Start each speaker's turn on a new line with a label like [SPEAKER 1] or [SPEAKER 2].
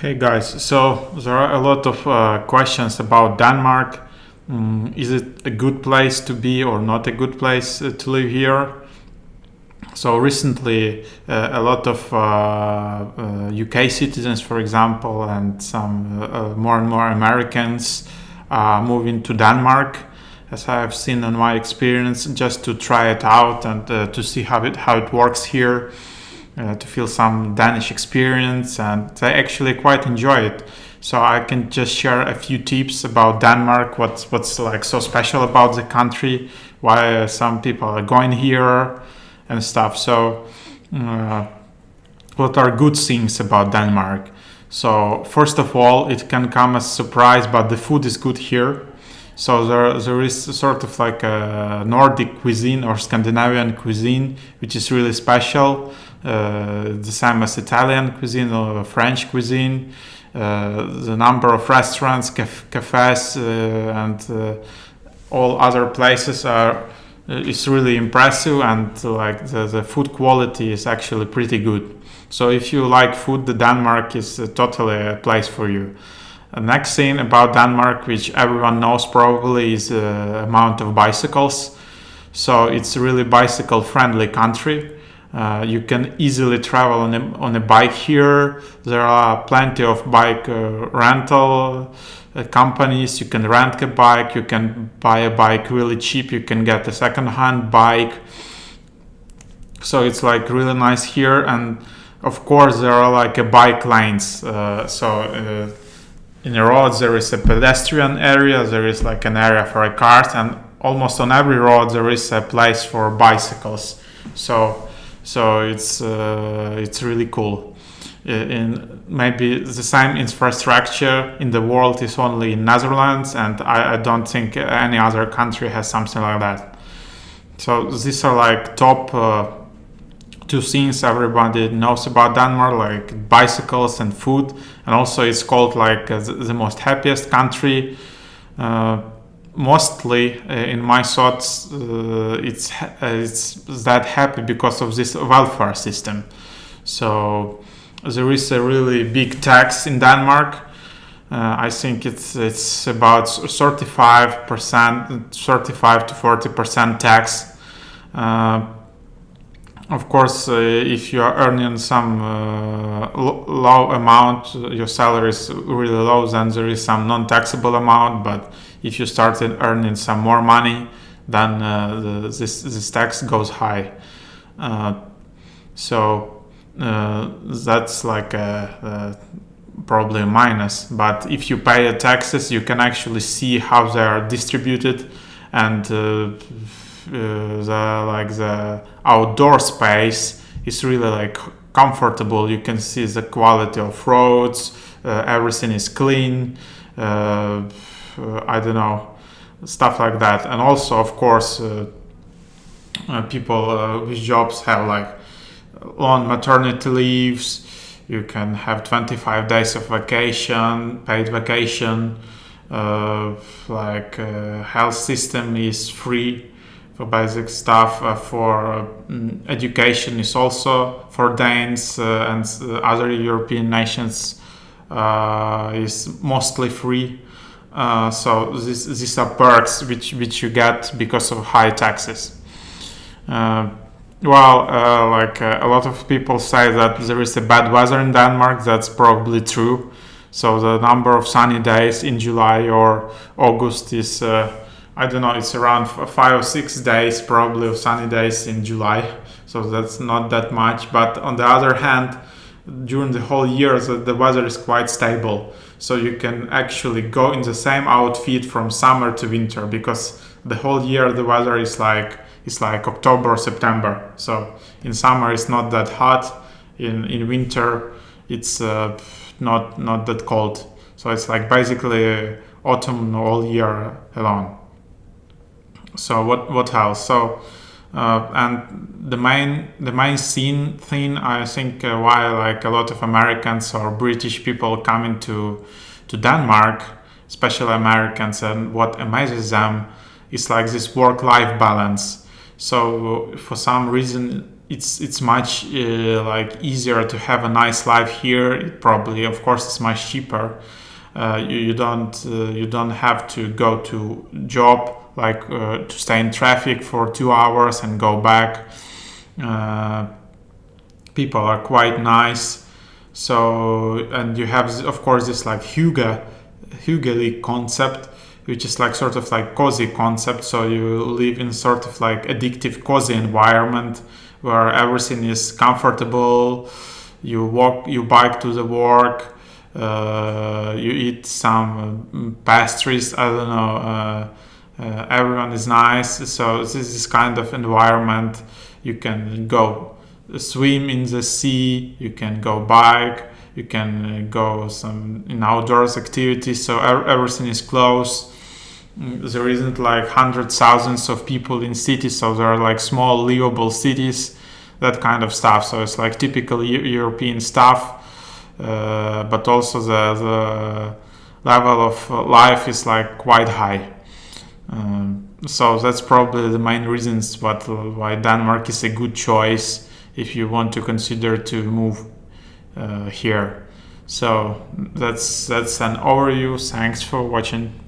[SPEAKER 1] Hey guys, so there are a lot of questions about Denmark. Is it a good place to be or not a good place to live here? So recently, a lot of UK citizens, for example, and some more and more Americans moving to Denmark, as I have seen in my experience, just to try it out and to see how it works here. To feel some Danish experience, and they actually quite enjoy it. So I can just share a few tips about Denmark, what's like so special about the country, why some people are going here and stuff. So what are good things about Denmark? So first of all, it can come as a surprise, but the food is good here. So there is sort of like a Nordic cuisine or Scandinavian cuisine, which is really special. The same as Italian cuisine or French cuisine. The number of restaurants, cafes, and all other places is really impressive, and like the food quality is actually pretty good. So if you like food, the Denmark is totally a place for you. The next thing about Denmark, which everyone knows probably, is the amount of bicycles. So it's a really bicycle-friendly country. You can easily travel on a bike here. There are plenty of bike rental companies. You can rent a bike. You can buy a bike really cheap. You can get a second-hand bike. So it's like really nice here. And of course, there are like a bike lanes. In the roads, there is a pedestrian area. There is like an area for cars, and almost on every road there is a place for bicycles. So it's really cool. Maybe the same infrastructure in the world is only in Netherlands, and I don't think any other country has something like that. So these are like top two things everybody knows about Denmark, like bicycles and food, and also it's called like the most happiest country. Mostly, in my thoughts, it's that happy because of this welfare system. So there is a really big tax in Denmark. I think it's about 35%, 35 to 40% tax. Of course, if you are earning some low amount, your salary is really low, then there is some non-taxable amount. But if you started earning some more money, then this tax goes high. So that's like probably a minus. But if you pay the taxes, you can actually see how they are distributed, and the outdoor space is really like comfortable. You can see the quality of roads, everything is clean, I don't know, stuff like that. And also, of course, people with jobs have like long maternity leaves. You can have 25 days of vacation, paid vacation. Health system is free for basic stuff. For education is also for Danes and other European nations is mostly free. So these are perks which you get because of high taxes. A lot of people say that there is a bad weather in Denmark. That's probably true. So the number of sunny days in July or August is I don't know, it's around 5 or 6 days probably of sunny days in July. So that's not that much. But on the other hand, during the whole year, the weather is quite stable. So you can actually go in the same outfit from summer to winter, because the whole year the weather is like October or September. So in summer it's not that hot. In winter it's not that cold. So it's like basically autumn all year long. So what else? So and the main thing I think why like a lot of Americans or British people coming to Denmark, especially Americans, and what amazes them is like this work-life balance. So for some reason it's much like easier to have a nice life here. It probably, of course, it's much cheaper. You don't have to go to job, like to stay in traffic for 2 hours and go back. Uh, People are quite nice. So, and you have, of course, this like hygge concept, which is like sort of like cozy concept. So you live in sort of like addictive cozy environment where everything is comfortable. You bike to the work, you eat some pastries. I don't know. Everyone is nice. So this is kind of environment. You can go swim in the sea. You can go bike. You can go some in outdoors activities. So everything is close. There isn't like hundreds, thousands of people in cities. So there are like small livable cities, that kind of stuff. So it's like typical European stuff. But also the level of life is like quite high. So that's probably the main reasons why Denmark is a good choice if you want to consider to move here. So that's an overview. Thanks for watching.